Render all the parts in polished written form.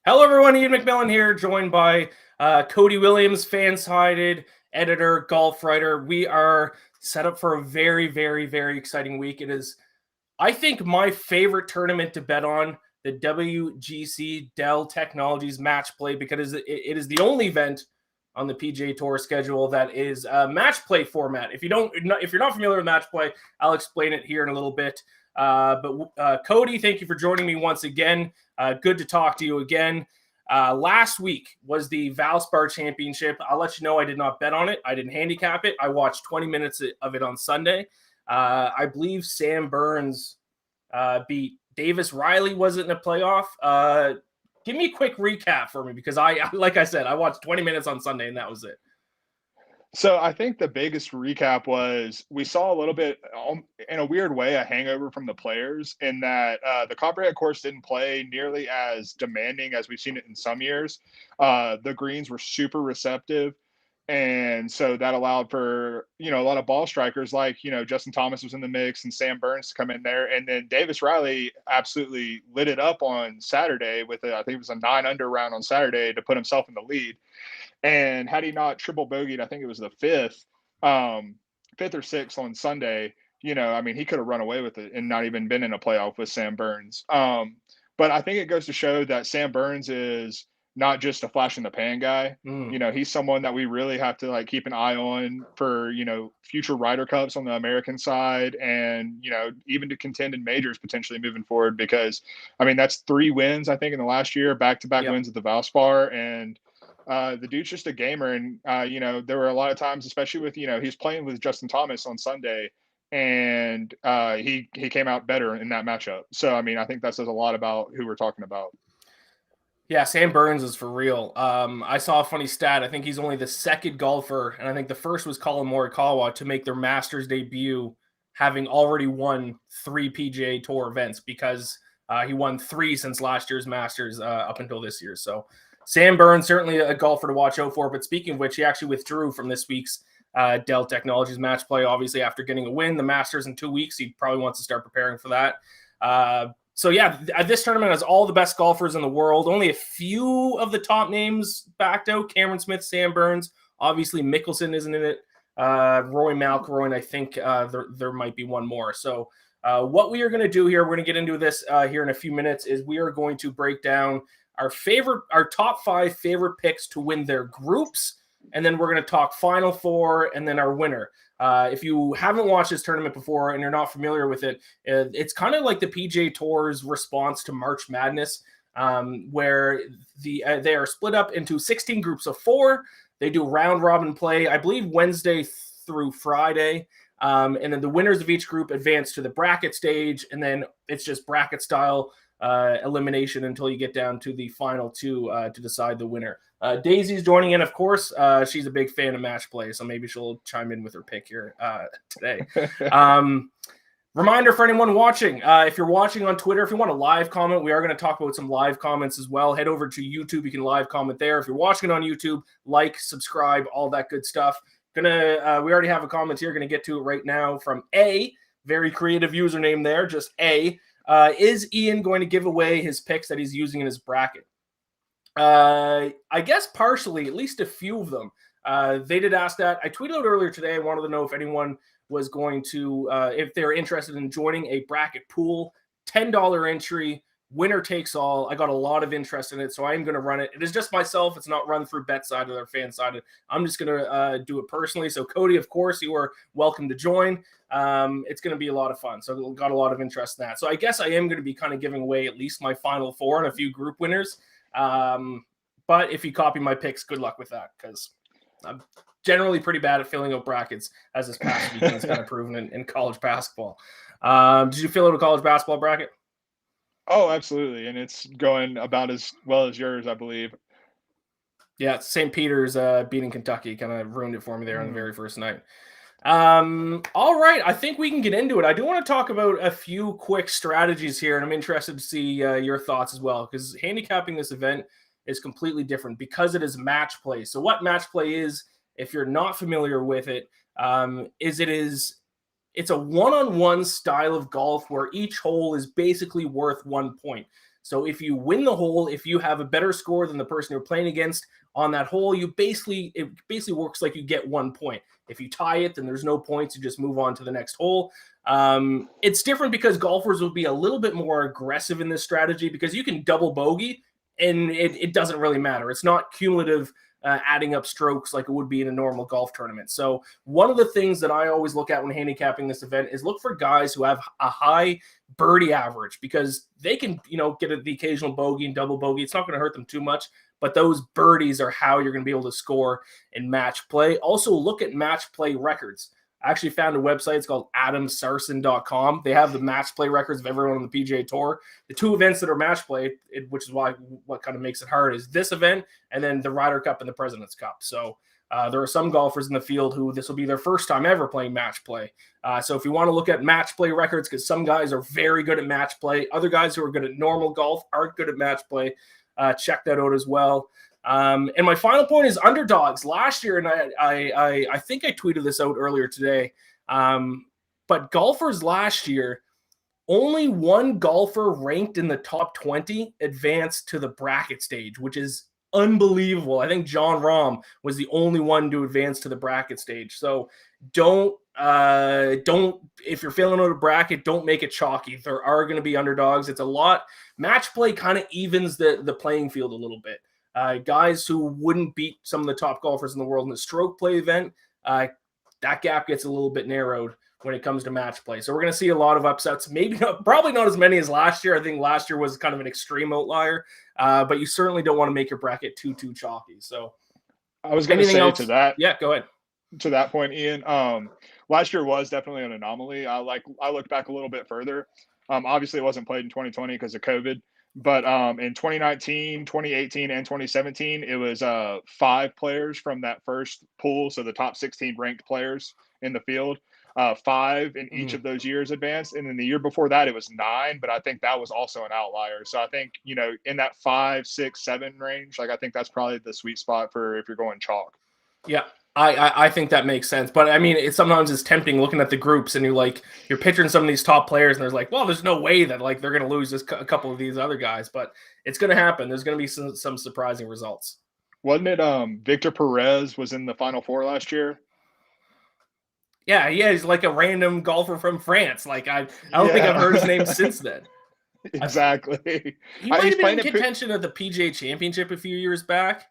Hello, everyone. Iain MacMillan here, joined by Cody Williams, fan-sided editor, golf writer. We are set up for a very, very, very exciting week. It is, I think, my favorite tournament to bet on, the WGC-Dell Technologies match play, because it is the only event on the PGA Tour schedule that is a match play format. If you're not familiar with match play, I'll explain it here in a little bit. But Cody, thank you for joining me once again. Good to talk to you again. Last week was the Valspar Championship. I'll let you know I did not bet on it. I didn't handicap it. I watched 20 minutes of it on Sunday. I believe Sam Burns beat Davis Riley, was it, in a playoff? Give me a quick recap for me, because like I said, I watched 20 minutes on Sunday and that was it. So I think the biggest recap was we saw a little bit, in a weird way, a hangover from the players in that the Copperhead course didn't play nearly as demanding as we've seen it in some years. The greens were super receptive. And so that allowed for, a lot of ball strikers like, Justin Thomas was in the mix and Sam Burns to come in there. And then Davis Riley absolutely lit it up on Saturday with I think it was a 9-under round on Saturday to put himself in the lead. And had he not triple bogeyed, I think it was the fifth or sixth on Sunday, he could have run away with it and not even been in a playoff with Sam Burns. But I think it goes to show that Sam Burns is not just a flash in the pan guy. He's someone that we really have to keep an eye on for, future Ryder Cups on the American side and, even to contend in majors potentially moving forward, because that's 3 wins, I think, in the last year, back-to-back wins at the Valspar. And the dude's just a gamer. And, there were a lot of times, especially with, he's playing with Justin Thomas on Sunday, and he came out better in that matchup. So, I think that says a lot about who we're talking about. Yeah, Sam Burns is for real. I saw a funny stat. I think he's only the second golfer, and I think the first was Colin Morikawa, to make their Masters debut having already won 3 PGA Tour events, because he won 3 since last year's Masters up until this year. So Sam Burns, certainly a golfer to watch out for. But speaking of which, he actually withdrew from this week's Dell Technologies match play, obviously after getting a win. The Masters in 2 weeks, he probably wants to start preparing for that. So yeah, this tournament has all the best golfers in the world. Only a few of the top names backed out. Cameron Smith, Sam Burns, obviously Mickelson isn't in it. Rory McIlroy, and I think there might be one more. So what we are going to do here, we're going to get into this here in a few minutes, is we are going to break down our top 5 favorite picks to win their groups, and then we're going to talk Final Four and then our winner. If you haven't watched this tournament before and you're not familiar with it, it's kind of like the PGA Tour's response to March Madness, where they are split up into 16 groups of 4. They do round robin play, I believe, Wednesday through Friday. And then the winners of each group advance to the bracket stage, and then it's just bracket style elimination until you get down to the final 2 to decide the winner. Daisy's joining in, of course. She's a big fan of match play, so maybe she'll chime in with her pick here today. Reminder for anyone watching, if you're watching on Twitter, if you want a live comment, we are going to talk about some live comments as well. Head over to YouTube. You can live comment there. If you're watching it on YouTube, like, subscribe, all that good stuff. We already have a comment here. Going to get to it right now from A. Very creative username there, just A. Is Iain going to give away his picks that he's using in his bracket? I guess partially, at least a few of them. They did ask that. I tweeted out earlier today. I wanted to know if anyone was going to, if they're interested in joining a bracket pool, $10 entry, winner takes all. I got a lot of interest in it, so I am going to run it. It is just myself. It's not run through BetSided or fan-sided. I'm just going to do it personally. So Cody, of course, you are welcome to join. It's going to be a lot of fun. So we got a lot of interest in that. So I guess I am going to be kind of giving away at least my Final Four and a few group winners. But if you copy my picks, good luck with that, because I'm generally pretty bad at filling out brackets, as this past weekend has kind of proven in college basketball. Did you fill out a college basketball bracket? Oh, absolutely. And it's going about as well as yours, I believe. Yeah, St. Peter's beating Kentucky kind of ruined it for me there on the very first night. All right, I think we can get into it. I do want to talk about a few quick strategies here, and I'm interested to see your thoughts as well, because handicapping this event is completely different because it is match play. So what match play is, if you're not familiar with it, it's a one-on-one style of golf where each hole is basically worth 1 point. So if you win the hole, if you have a better score than the person you're playing against on that hole, it basically works like you get 1 point. If you tie it, then there's no points. You just move on to the next hole. It's different because golfers will be a little bit more aggressive in this strategy because you can double bogey and it doesn't really matter. It's not cumulative adding up strokes like it would be in a normal golf tournament. So one of the things that I always look at when handicapping this event is look for guys who have a high birdie average because they can, get the occasional bogey and double bogey. It's not going to hurt them too much, but those birdies are how you're going to be able to score in match play. Also look at match play records. I actually found a website. It's called adamsarson.com. They have the match play records of everyone on the PGA Tour. The two events that are match play, which is what kind of makes it hard, is this event and then the Ryder Cup and the President's Cup. So there are some golfers in the field who this will be their first time ever playing match play. So if you want to look at match play records, because some guys are very good at match play, other guys who are good at normal golf aren't good at match play, check that out as well. And my final point is underdogs. Last year, and I think I tweeted this out earlier today, but golfers last year, only one golfer ranked in the top 20 advanced to the bracket stage, which is unbelievable. I think John Rahm was the only one to advance to the bracket stage. So don't if you're filling out a bracket, don't make it chalky. There are going to be underdogs. It's a lot. Match play kind of evens the playing field a little bit. Guys who wouldn't beat some of the top golfers in the world in the stroke play event, that gap gets a little bit narrowed when it comes to match play. So we're going to see a lot of upsets. Probably not as many as last year. I think last year was kind of an extreme outlier, but you certainly don't want to make your bracket too chalky. So I was going to say else? To that. Yeah, go ahead. To that point, Ian, last year was definitely an anomaly. I looked back a little bit further. Obviously, it wasn't played in 2020 because of COVID. But in 2019, 2018, and 2017, it was 5 players from that first pool, so the top 16 ranked players in the field. 5 in each of those years advanced. And then the year before that, it was 9, but I think that was also an outlier. So I think, in that 5, 6, 7 range, I think that's probably the sweet spot for if you're going chalk. Yeah. I think that makes sense. But I mean, sometimes it's tempting looking at the groups and you're picturing some of these top players and there's like, well, there's no way that they're going to lose a couple of these other guys, but it's going to happen. There's going to be some surprising results. Wasn't it Victor Perez was in the Final Four last year? Yeah, he's like a random golfer from France. I don't think I've heard his name since then. Exactly. He might have been in contention at the PGA Championship a few years back.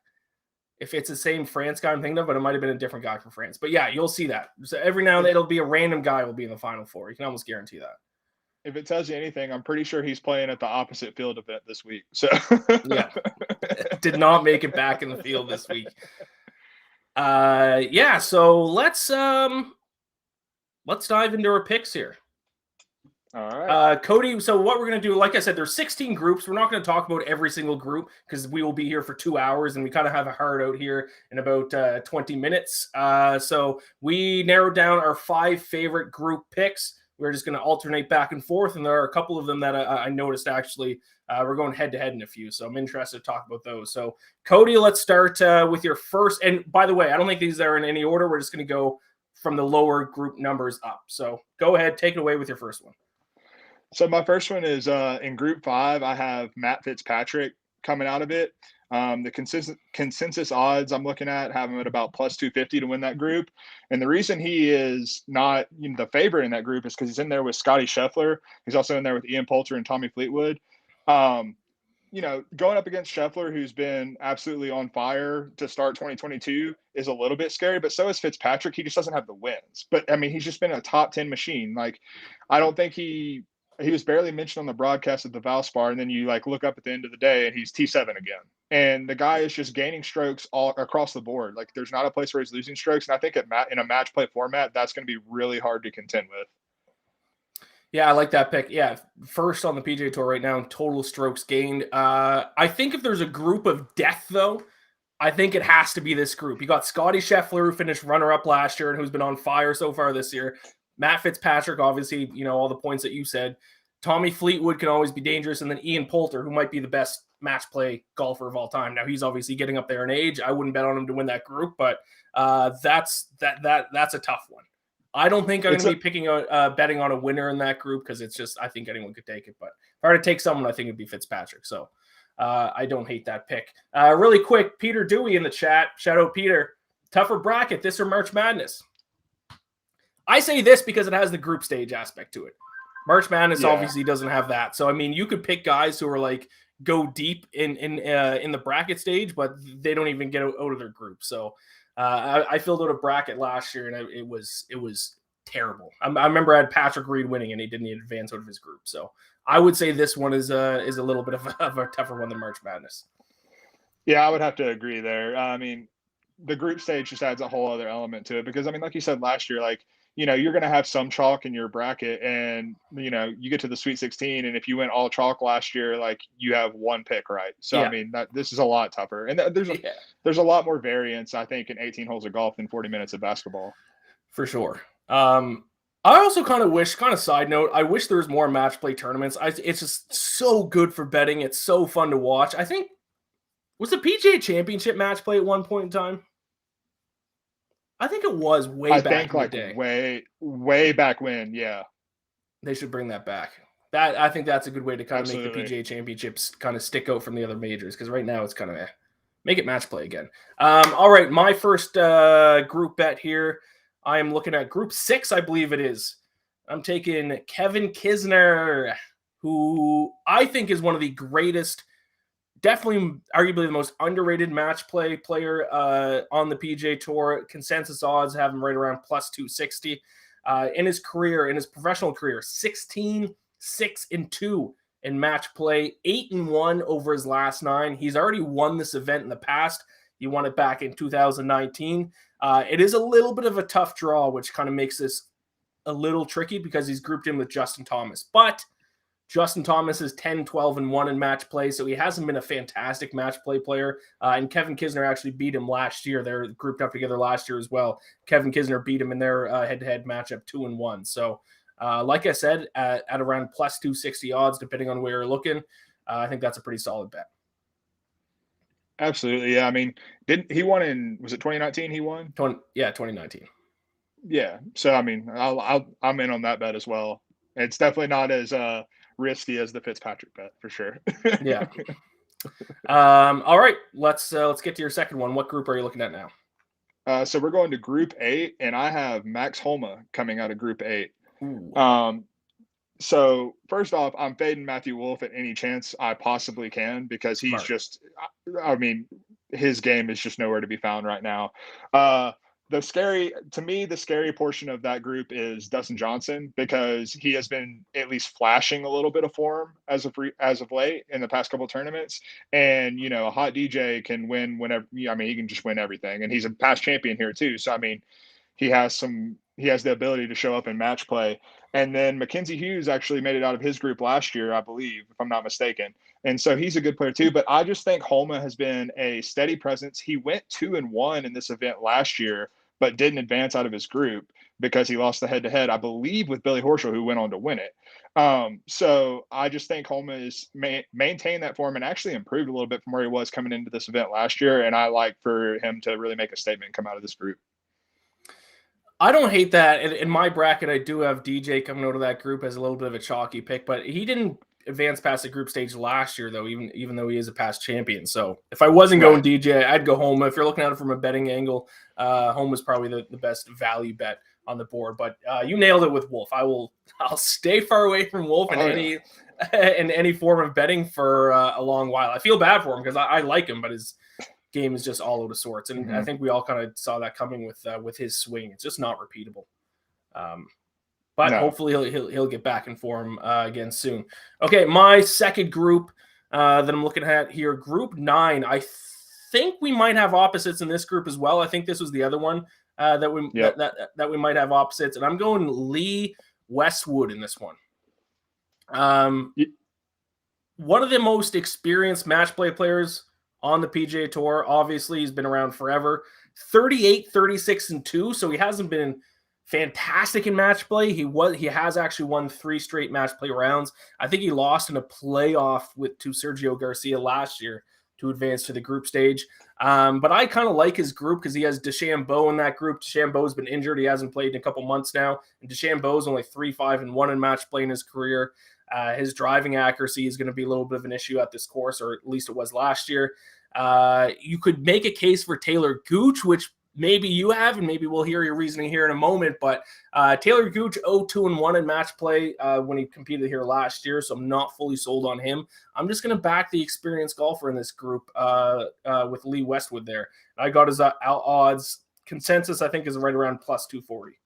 If it's the same France guy I'm thinking of, but it might have been a different guy from France. But yeah, you'll see that. So every now and then it'll be a random guy will be in the Final Four. You can almost guarantee that. If it tells you anything, I'm pretty sure he's playing at the opposite field event this week. So yeah, did not make it back in the field this week. So let's dive into our picks here. All right. Cody, so what we're going to do, like I said, there's 16 groups. We're not going to talk about every single group because we will be here for 2 hours and we kind of have a hard out here in about 20 minutes. So we narrowed down our 5 favorite group picks. We're just going to alternate back and forth. And there are a couple of them that I noticed actually. We're going head to head in a few. So I'm interested to talk about those. So Cody, let's start with your first. And by the way, I don't think these are in any order. We're just going to go from the lower group numbers up. So go ahead, take it away with your first one. So my first one is in Group 5. I have Matt Fitzpatrick coming out of it. The consensus odds I'm looking at have him at about plus 250 to win that group. And the reason he is not the favorite in that group is because he's in there with Scotty Scheffler. He's also in there with Ian Poulter and Tommy Fleetwood. Going up against Scheffler, who's been absolutely on fire to start 2022, is a little bit scary, but so is Fitzpatrick. He just doesn't have the wins. But, I mean, he's just been a top 10 machine. I don't think he was barely mentioned on the broadcast at the Valspar, and then you look up at the end of the day and he's T7 again. And the guy is just gaining strokes all across the board. There's not a place where he's losing strokes. And I think in a match play format, that's going to be really hard to contend with. Yeah, I like that pick. Yeah, first on the PGA Tour right now in total strokes gained. I think if there's a group of death, though, I think it has to be this group. You got Scotty Scheffler, who finished runner-up last year and who's been on fire so far this year. Matt Fitzpatrick, obviously, all the points that you said. Tommy Fleetwood can always be dangerous. And then Ian Poulter, who might be the best match play golfer of all time. Now, he's obviously getting up there in age. I wouldn't bet on him to win that group, but that's a tough one. I don't think I'm going to be picking betting on a winner in that group because it's just I think anyone could take it. But if I were to take someone, I think it'd be Fitzpatrick. So I don't hate that pick. Really quick, Peter Dewey in the chat. Shout out Peter. Tougher bracket, this or March Madness? I say this because it has the group stage aspect to it. March Madness obviously doesn't have that. So I mean, you could pick guys who are like go deep in the bracket stage, but they don't even get out of their group. So I filled out a bracket last year, and it was terrible. I remember I had Patrick Reed winning, and he didn't even advance out of his group. So I would say this one is a little bit of a tougher one than March Madness. Yeah, I would have to agree there. I mean, the group stage just adds a whole other element to it because, I mean, like you said last year, like, you know, you're going to have some chalk in your bracket and, you know, you get to the Sweet 16 and if you went all chalk last year, like you have one pick, right? So, I mean, this is a lot tougher. And there's a lot more variance, I think, in 18 holes of golf than 40 minutes of basketball. For sure. I also kind of side note, I wish there was more match play tournaments. It's just so good for betting. It's so fun to watch. I think, was the PGA Championship match play at one point in time? I think it was back in the day. Way back when, yeah. They should bring that back. I think that's a good way to kind of make the PGA Championships kind of stick out from the other majors because right now it's kind of make it match play again. All right, my first group bet here. I am looking at Group 6, I believe it is. I'm taking Kevin Kisner, who I think is one of the greatest, definitely arguably the most underrated match play player on the PGA Tour. Consensus odds have him right around plus 260. In his career, in his professional career, 16, 6-2 in match play, 8-1 over his last 9. He's already won this event in the past. He won it back in 2019. It is a little bit of a tough draw, which kind of makes this a little tricky because he's grouped in with Justin Thomas. But Justin Thomas is 10-12-1 in match play, so he hasn't been a fantastic match play player. And Kevin Kisner actually beat him last year. They're grouped up together last year as well. Kevin Kisner beat him in their head-to-head matchup 2-1. So, like I said, at around plus 260 odds, depending on where you're looking, I think that's a pretty solid bet. Absolutely, yeah. I mean, he won was it 2019? He won. 2019. Yeah. So I mean, I'm in on that bet as well. It's definitely not as risky as the Fitzpatrick bet for sure. Yeah. All right, let's get to your second one. What group are you looking at now? So we're going to Group 8, and I have Max Homa coming out of Group 8. Ooh. So first off, I'm fading Matthew Wolff at any chance I possibly can because he's just, I mean, his game is just nowhere to be found right now. The scary portion of that group is Dustin Johnson because he has been at least flashing a little bit of form as of late in the past couple of tournaments. And, you know, a hot DJ can win whenever, I mean, he can just win everything. And he's a past champion here too. So, I mean, he has the ability to show up in match play. And then Mackenzie Hughes actually made it out of his group last year, I believe, if I'm not mistaken. And so he's a good player too. But I just think Homa has been a steady presence. He went 2-1 in this event last year, but didn't advance out of his group because he lost the head-to-head, I believe, with Billy Horschel, who went on to win it. So I just think Homa is maintained that form and actually improved a little bit from where he was coming into this event last year. And I like for him to really make a statement and come out of this group. I don't hate that. In my bracket, I do have DJ coming out of that group as a little bit of a chalky pick, but he didn't advance past the group stage last year, though, even though he is a past champion. So if I wasn't going DJ, I'd go Homa. If you're looking at it from a betting angle, Homa's probably the best value bet on the board. But you nailed it with Wolff. I'll stay far away from Wolff in any form of betting for a long while. I feel bad for him because I like him, but his game is just all out of sorts, and I think we all kind of saw that coming with his swing. It's just not repeatable. But hopefully he'll get back in form again soon. Okay, my second group that I'm looking at here, Group 9. I think we might have opposites in this group as well. I think this was the other one that we might have opposites, and I'm going Lee Westwood in this one. One of the most experienced match play players on the PGA Tour. Obviously, he's been around forever. 38, 36-2, so he hasn't been fantastic in match play. He has actually won 3 straight match play rounds. I think he lost in a playoff to Sergio Garcia last year to advance to the group stage. But I kind of like his group because he has DeChambeau in that group. DeChambeau's been injured. He hasn't played in a couple months now. And DeChambeau's only 3-5-1 in match play in his career. His driving accuracy is going to be a little bit of an issue at this course, or at least it was last year. You could make a case for Taylor Gooch, which maybe you have, and maybe we'll hear your reasoning here in a moment. But Taylor Gooch 0-2-1 in match play when he competed here last year, so I'm not fully sold on him. I'm just going to back the experienced golfer in this group with Lee Westwood there. I got his odds. Consensus, I think, is right around plus 240.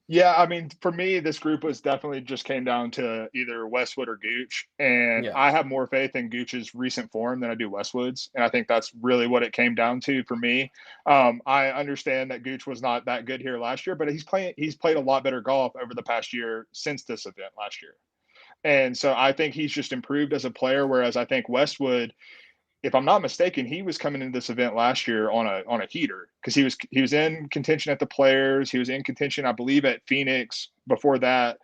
Yeah, I mean, for me, this group was definitely just came down to either Westwood or Gooch, and I have more faith in Gooch's recent form than I do Westwood's, and I think that's really what it came down to for me. I understand that Gooch was not that good here last year, but he's played a lot better golf over the past year since this event last year, and so I think he's just improved as a player. Whereas I think Westwood, if I'm not mistaken, he was coming into this event last year on a heater because he was in contention at the Players. He was in contention, I believe, at Phoenix before that.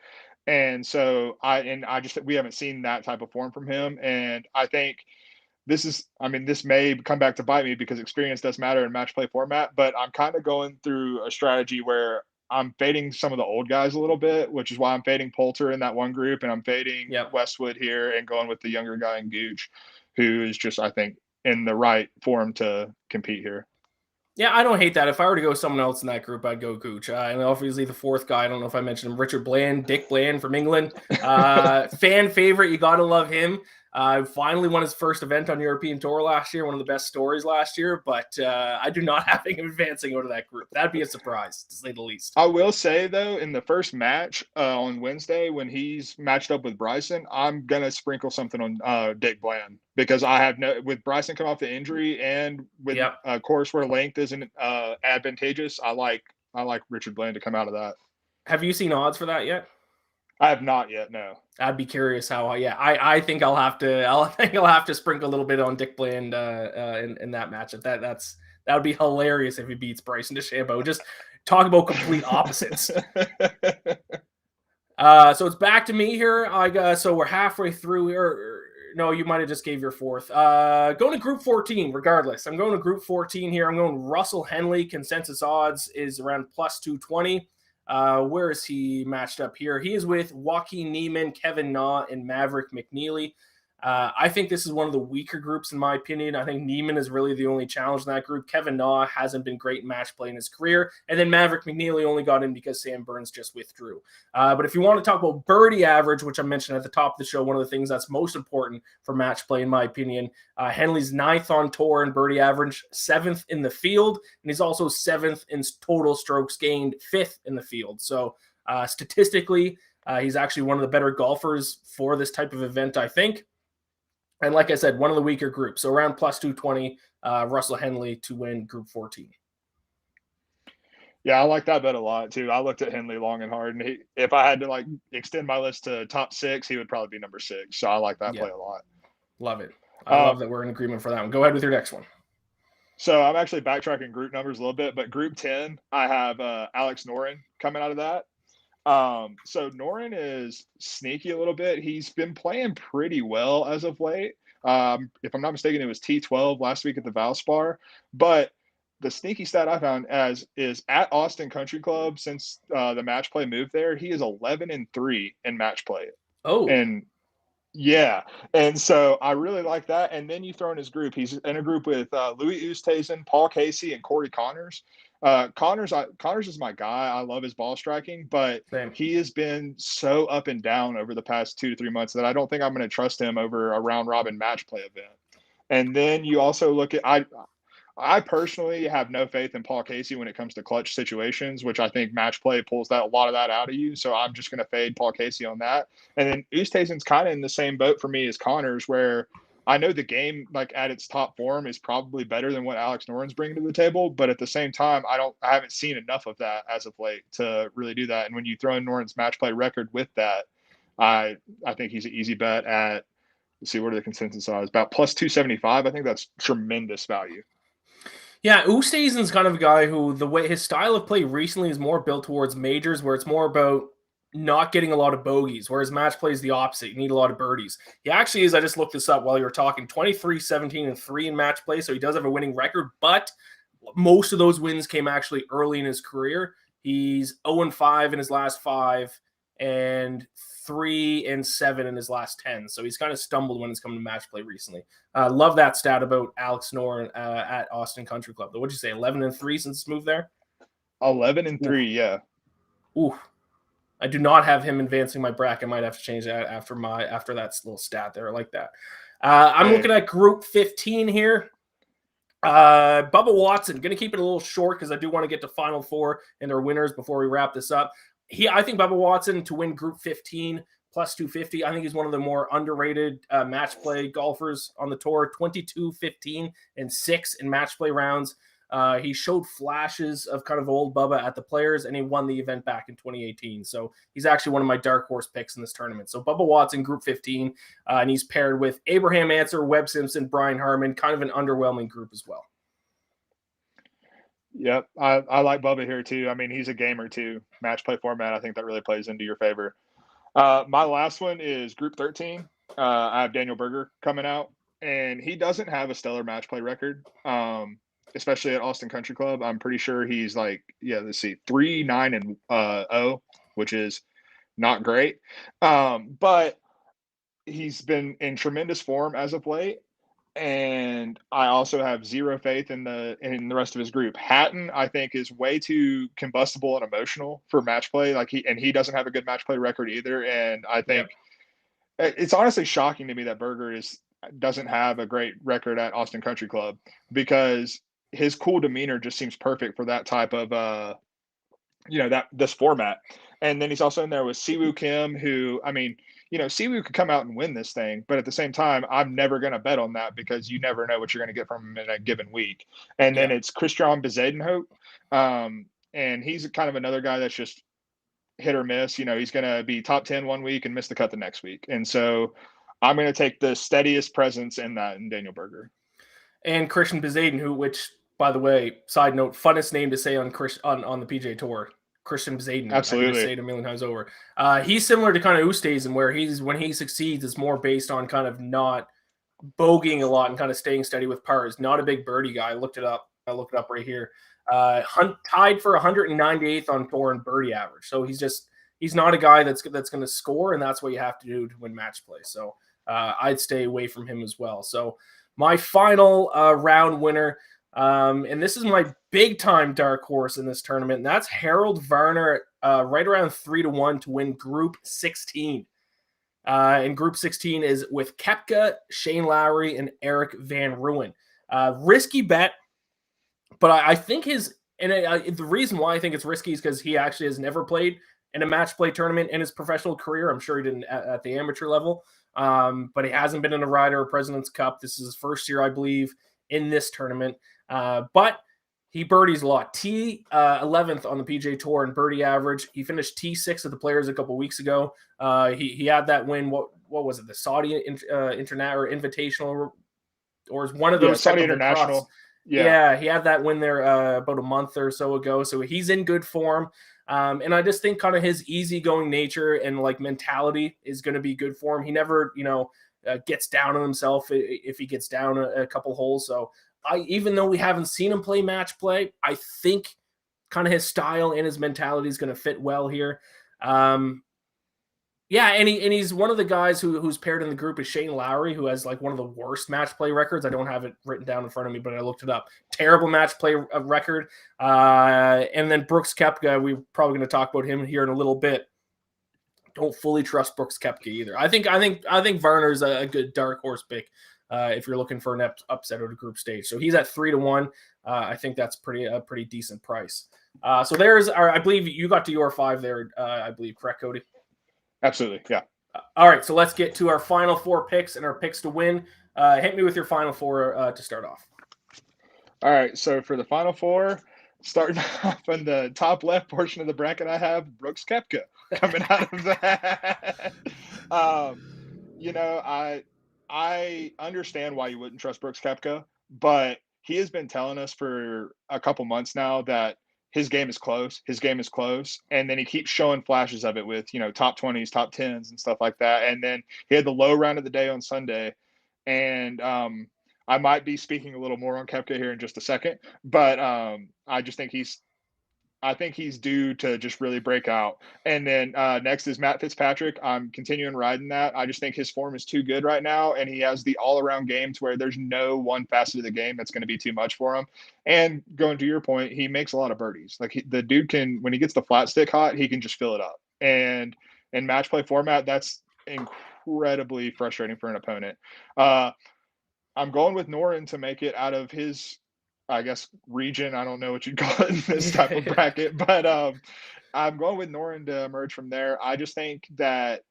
And so we haven't seen that type of form from him. And I think this may come back to bite me because experience does matter in match play format, but I'm kind of going through a strategy where I'm fading some of the old guys a little bit, which is why I'm fading Poulter in that one group, and I'm fading Westwood here and going with the younger guy in Gooch, who is just, I think, in the right form to compete here. Yeah, I don't hate that. If I were to go someone else in that group, I'd go Gooch. And obviously the fourth guy, I don't know if I mentioned him, Richard Bland, Dick Bland from England. Fan favorite, you got to love him. Finally won his first event on European Tour last year, one of the best stories last year, but I do not have him advancing out of that group. That'd be a surprise, to say the least. I will say, though, in the first match on Wednesday, when he's matched up with Bryson, I'm going to sprinkle something on Dick Bland because with Bryson come off the injury and with a course where length isn't advantageous, I like Richard Bland to come out of that. Have you seen odds for that yet? I have not yet, no. I'd be curious how. I think I'll have to sprinkle a little bit on Dick Bland in that matchup. That would be hilarious if he beats Bryson DeChambeau. Just talk about complete opposites. So it's back to me here. So we're halfway through here. No, you might have just gave your fourth. Going to Group 14. Regardless, I'm going to Group 14 here. I'm going Russell Henley. Consensus odds is around plus 220. Where is he matched up here? He is with Joaquin Niemann, Kevin Na, and Maverick McNeely. I think this is one of the weaker groups in my opinion. I think Niemann is really the only challenge in that group. Kevin Na hasn't been great in match play in his career. And then Maverick McNeely only got in because Sam Burns just withdrew. But if you want to talk about birdie average, which I mentioned at the top of the show, one of the things that's most important for match play in my opinion, Henley's 9th on tour in birdie average, 7th in the field, and he's also 7th in total strokes gained, 5th in the field. So statistically, he's actually one of the better golfers for this type of event, I think. And like I said, one of the weaker groups. So around plus 220, Russell Henley to win Group 14. Yeah, I like that bet a lot, too. I looked at Henley long and hard, and if I had to extend my list to top 6, he would probably be number 6. So I like that play a lot. Love it. I love that we're in agreement for that one. Go ahead with your next one. So I'm actually backtracking group numbers a little bit, but Group 10, I have Alex Noren coming out of that. So Noren is sneaky a little bit. He's been playing pretty well as of late. If I'm not mistaken, it was T12 last week at the Valspar. But the sneaky stat I found is at Austin Country Club since the match play moved there, he is 11-3 in match play. Oh, and yeah, and so I really like that. And then you throw in his group. He's in a group with Louis Oosthuizen, Paul Casey, and Corey Connors. Connors is my guy. I love his ball striking, but he has been so up and down over the past 2 to 3 months that I don't think I'm going to trust him over a round robin match play event. And then you also look at I personally have no faith in Paul Casey when it comes to clutch situations, which I think match play pulls a lot of that out of you. So I'm just going to fade Paul Casey on that. And then Oosthuizen's kind of in the same boat for me as Connors, where I know the game, at its top form, is probably better than what Alex Noren's bringing to the table. But at the same time, I haven't seen enough of that as of late to really do that. And when you throw in Noren's match play record with that, I think he's an easy bet at, let's see, what are the consensus odds? About plus 275. I think that's tremendous value. Yeah, Oosthuizen's kind of a guy who the way his style of play recently is more built towards majors, where it's more about not getting a lot of bogeys, whereas match play is the opposite. You need a lot of birdies. He actually is, I just looked this up while you were talking, 23, 17, and 3 in match play, so he does have a winning record, but most of those wins came actually early in his career. He's 0-5 in his last 5 and 3-7 in his last 10. So he's kind of stumbled when it's come to match play recently. Love that stat about Alex Noren at Austin Country Club. What'd you say, 11-3 since it's moved there? 11-3, yeah. Ooh. I do not have him advancing my bracket. I might have to change that after that little stat there. I like that. I'm looking at Group 15 here. Bubba Watson, going to keep it a little short because I do want to get to Final Four and their winners before we wrap this up. I think Bubba Watson to win Group 15 plus 250. I think he's one of the more underrated match play golfers on the tour. 22, 15, and 6 in match play rounds. He showed flashes of kind of old Bubba at the Players, and he won the event back in 2018. So he's actually one of my dark horse picks in this tournament. So Bubba Watson, Group 15, and he's paired with Abraham Answer, Webb Simpson, Brian Harman, kind of an underwhelming group as well. Yep, I like Bubba here too. I mean, he's a gamer too. Match play format, I think that really plays into your favor. My last one is Group 13. I have Daniel Berger coming out, and he doesn't have a stellar match play record. Especially at Austin Country Club. I'm pretty sure he's like, let's see, 3-9-0, which is not great. But he's been in tremendous form as of late. And I also have zero faith in the rest of his group. Hatton, I think, is way too combustible and emotional for match play. He doesn't have a good match play record either. And I think it's honestly shocking to me that Berger doesn't have a great record at Austin Country Club, because his cool demeanor just seems perfect for that type of this format. And then he's also in there with Siwoo Kim, who, I mean, Siwoo could come out and win this thing, but at the same time, I'm never going to bet on that because you never know what you're going to get from him in a given week. And then it's Christian Bezuidenhout, and he's kind of another guy that's just hit or miss. He's going to be top 10 one week and miss the cut the next week. And so I'm going to take the steadiest presence in Daniel Berger. And Christian Bezuidenhout, which, by the way, side note, funnest name to say on the PGA Tour, Christian Bezuidenhout. Absolutely. I can say it a million times over. He's similar to kind of Oosthuizen, where when he succeeds, it's more based on kind of not bogeying a lot and kind of staying steady with pars. Not a big birdie guy. I looked it up right here. Tied for 198th on tour in birdie average. So he's not a guy that's going to score, and that's what you have to do to win match play. So I'd stay away from him as well. So my final round winner, and this is my big time dark horse in this tournament, and that's Harold Varner, right around 3-1 to win Group 16. And Group 16 is with Koepka, Shane Lowry, and Eric Van Rooyen. Risky bet, but I think the reason why I think it's risky is because he actually has never played in a match play tournament in his professional career. I'm sure he didn't at the amateur level. But he hasn't been in a Ryder or President's Cup. This is his first year, I believe, in this tournament. But he birdies a lot. T11th on the PGA Tour in birdie average. He finished T6 at the Players a couple weeks ago. He had that win. What was it? The Saudi Invitational, or is one of those Saudi International? Yeah, he had that win there about a month or so ago. So he's in good form. And I just think kind of his easygoing nature and like mentality is going to be good for him. He never, gets down on himself if he gets down a couple holes. So even though we haven't seen him play match play, I think kind of his style and his mentality is going to fit well here. And he's one of the guys who's paired in the group is Shane Lowry, who has like one of the worst match play records. I don't have it written down in front of me, but I looked it up. Terrible match play record. And then Brooks Koepka, we're probably going to talk about him here in a little bit. Don't fully trust Brooks Koepka either. I think Varner's a good dark horse pick if you're looking for an upset at a group stage. So he's at 3-1. I think that's a pretty decent price. So there's I believe you got to your 5 there. I believe, correct, Cody? Absolutely, yeah. All right, so let's get to our final 4 picks and our picks to win. Hit me with your final 4 to start off. All right, so for the final 4, starting off on the top left portion of the bracket, I have Brooks Koepka coming out of that. I understand why you wouldn't trust Brooks Koepka, but he has been telling us for a couple months now that his game is close. His game is close. And then he keeps showing flashes of it with, top 20s, top 10s and stuff like that. And then he had the low round of the day on Sunday. And I might be speaking a little more on Kepka here in just a second, but I think he's due to just really break out. And then next is Matt Fitzpatrick. I'm continuing riding that. I just think his form is too good right now, and he has the all-around game to where there's no one facet of the game that's going to be too much for him. And going to your point, he makes a lot of birdies. Like the dude can, when he gets the flat stick hot, he can just fill it up. And in match play format, that's incredibly frustrating for an opponent. I'm going with Noren to make it out of his, I guess, region. I don't know what you'd call it in this type of bracket, but I'm going with Noren to emerge from there. I just think that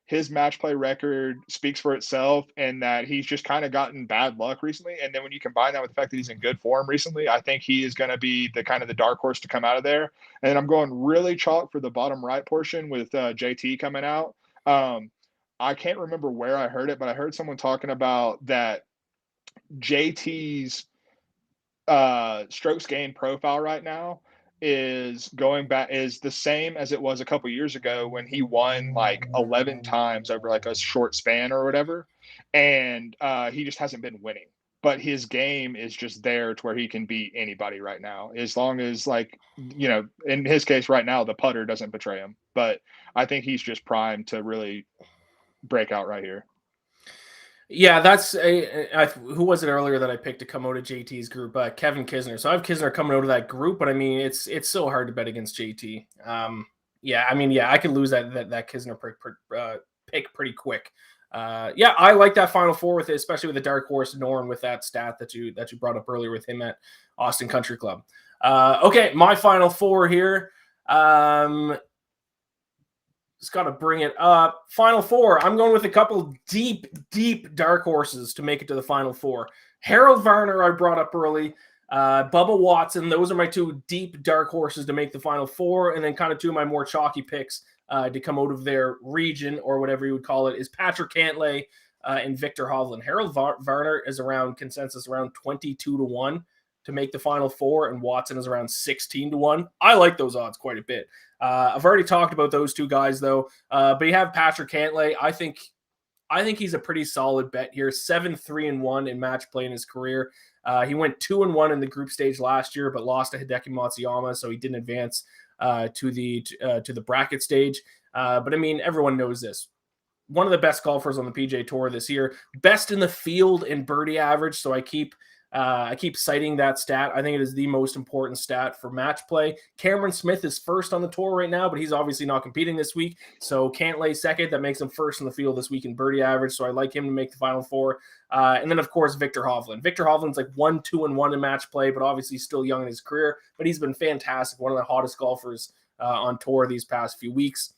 his match play record speaks for itself, and that he's just kind of gotten bad luck recently. And then when you combine that with the fact that he's in good form recently, I think he is going to be the kind of the dark horse to come out of there. And I'm going really chalk for the bottom right portion with JT coming out. I can't remember where I heard it, but I heard someone talking about that JT's strokes gained profile right now is the same as it was a couple years ago when he won like 11 times over like a short span or whatever, and he just hasn't been winning. But his game is just there to where he can beat anybody right now, as long as, like, in his case right now, the putter doesn't betray him. But I think he's just primed to really break out right here. Yeah, that's who was it earlier that I picked to come out of JT's group? Kevin Kisner. So I have Kisner coming out of that group, but I mean, it's so hard to bet against JT. I could lose that Kisner pick pretty quick. I like that Final Four with it, especially with the dark horse Norn with that stat that you brought up earlier with him at Austin Country Club. Okay, my Final Four here. Just got to bring it up. Final Four. I'm going with a couple deep dark horses to make it to the Final Four. Harold Varner, I brought up early. Bubba Watson. Those are my two deep dark horses to make the Final Four. And then kind of two of my more chalky picks to come out of their region, or whatever you would call it, is Patrick Cantlay and Victor Hovland. Harold Varner is around consensus around 22-1 to make the Final Four, and Watson is around 16-1. I like those odds quite a bit. I've already talked about those two guys, though. But you have Patrick Cantlay. I think he's a pretty solid bet here. 7-3-1 in match play in his career. He went 2-1 in the group stage last year, but lost to Hideki Matsuyama, so he didn't advance to the bracket stage. But I mean, everyone knows this. One of the best golfers on the PGA Tour this year. Best in the field in birdie average. So I keep citing that stat. I think it is the most important stat for match play. Cameron Smith is first on the tour right now, but he's obviously not competing this week. So Cantlay second. That makes him first in the field this week in birdie average. So I like him to make the Final Four. And then, of course, Victor Hovland. Victor Hovland's like 1-2-1 in match play, but obviously still young in his career. But he's been fantastic. One of the hottest golfers on tour these past few weeks.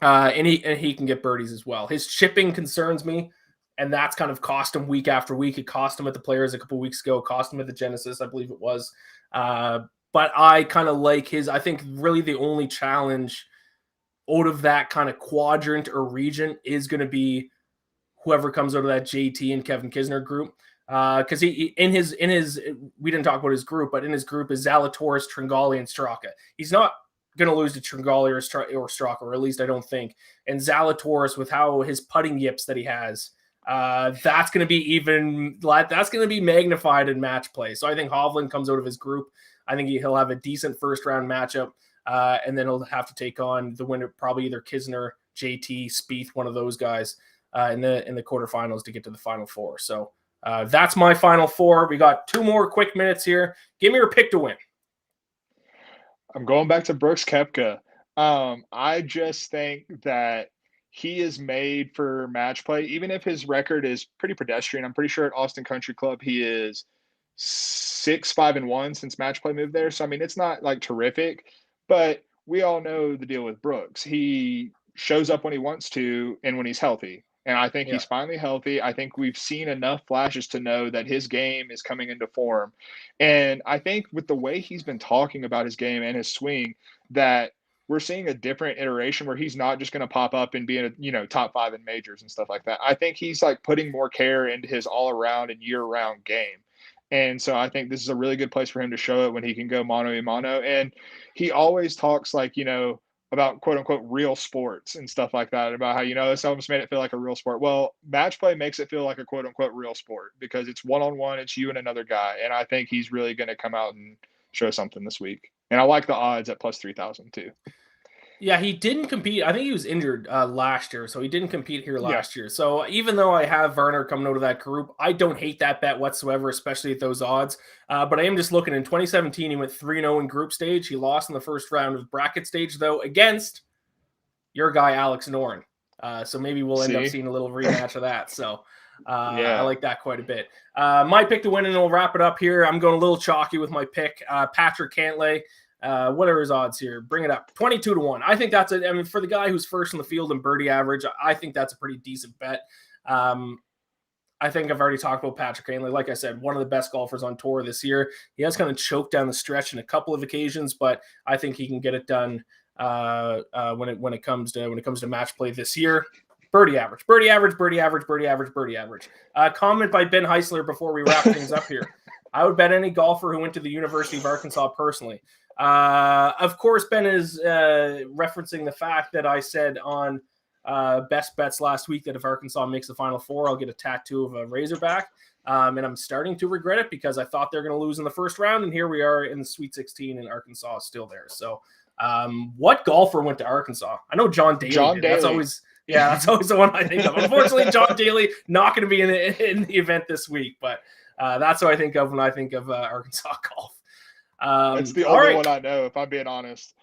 And he can get birdies as well. His chipping concerns me. And that's kind of cost him week after week. It cost him at the Players a couple of weeks ago, cost him at the Genesis, I believe it was. But I kind of like his, I think really the only challenge out of that kind of quadrant or region is going to be whoever comes out of that JT and Kevin Kisner group. Because he in his we didn't talk about his group, but in his group is Zalatoris, Tringali, and Straka. He's not going to lose to Tringali or Straka, or at least I don't think. And Zalatoris, with how his putting yips that he has, that's going to be magnified in match play. So I think Hovland comes out of his group. I think he'll have a decent first round matchup, and then he'll have to take on the winner, probably either Kisner, JT, Spieth, one of those guys in the quarterfinals to get to the Final Four. So that's my Final Four. We got 2 more quick minutes here. Give me your pick to win. I'm going back to Brooks Koepka. I just think that he is made for match play, even if his record is pretty pedestrian. I'm pretty sure at Austin Country Club he is 6-5-1 since match play moved there. So I mean, it's not like terrific, but we all know the deal with Brooks. He shows up when he wants to and when he's healthy. And I think he's finally healthy. I think we've seen enough flashes to know that his game is coming into form. And I think with the way he's been talking about his game and his swing, that we're seeing a different iteration where he's not just going to pop up and be in a, top 5 in majors and stuff like that. I think he's like putting more care into his all around and year round game. And so I think this is a really good place for him to show it when he can go mano a mano. And he always talks like, about quote unquote real sports and stuff like that, about how, this almost made it feel like a real sport. Well, match play makes it feel like a quote unquote real sport because it's one on one, it's you and another guy. And I think he's really going to come out and show something this week. And I like the odds at plus 3,000 too. Yeah, he didn't compete. I think he was injured last year, so he didn't compete here Yeah. last year. So even though I have Werner coming out of that group, I don't hate that bet whatsoever, especially at those odds. But I am just looking. In 2017, he went 3-0 in group stage. He lost in the first round of bracket stage, though, against your guy, Alex Noren. So maybe we'll end up seeing a little rematch of that. So I like that quite a bit. My pick to win, and we'll wrap it up here. I'm going a little chalky with my pick. Patrick Cantlay. What are his odds here? Bring it up. 22-1. I think that's for the guy who's first in the field in birdie average, I think that's a pretty decent bet. I think I've already talked about Patrick Cantlay. Like I said, one of the best golfers on tour this year. He has kind of choked down the stretch in a couple of occasions, but I think he can get it done when it comes to match play this year. Birdie average. Comment by Ben Heisler before we wrap things up here. I would bet any golfer who went to the University of Arkansas personally. Of course, Ben is referencing the fact that I said on Best Bets last week that if Arkansas makes the Final Four, I'll get a tattoo of a Razorback. And I'm starting to regret it because I thought they're going to lose in the first round, and here we are in the Sweet 16, and Arkansas is still there. So what golfer went to Arkansas? I know John Daly. That's always the one I think of. Unfortunately, John Daly not going to be in the event this week, but that's what I think of when I think of Arkansas golf. It's the only one I know, if I'm being honest.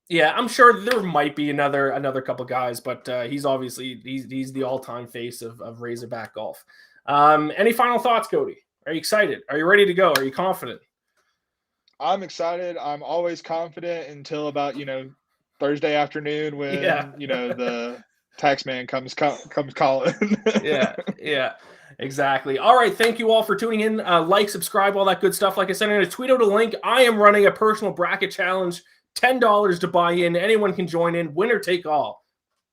Yeah, I'm sure there might be another couple guys, but he's the all-time face of Razorback golf. Any final thoughts, Cody? Are you excited? Are you ready to go? Are you confident? I'm excited. I'm always confident until about Thursday afternoon when the tax man comes calling. Yeah. Exactly. All right. Thank you all for tuning in. Like, subscribe, all that good stuff. Like I said, I'm going to tweet out a link. I am running a personal bracket challenge. $10 to buy in. Anyone can join in. Winner take all.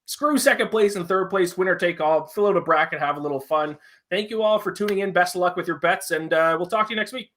Screw second place and third place. Winner take all. Fill out a bracket. Have a little fun. Thank you all for tuning in. Best of luck with your bets, and we'll talk to you next week.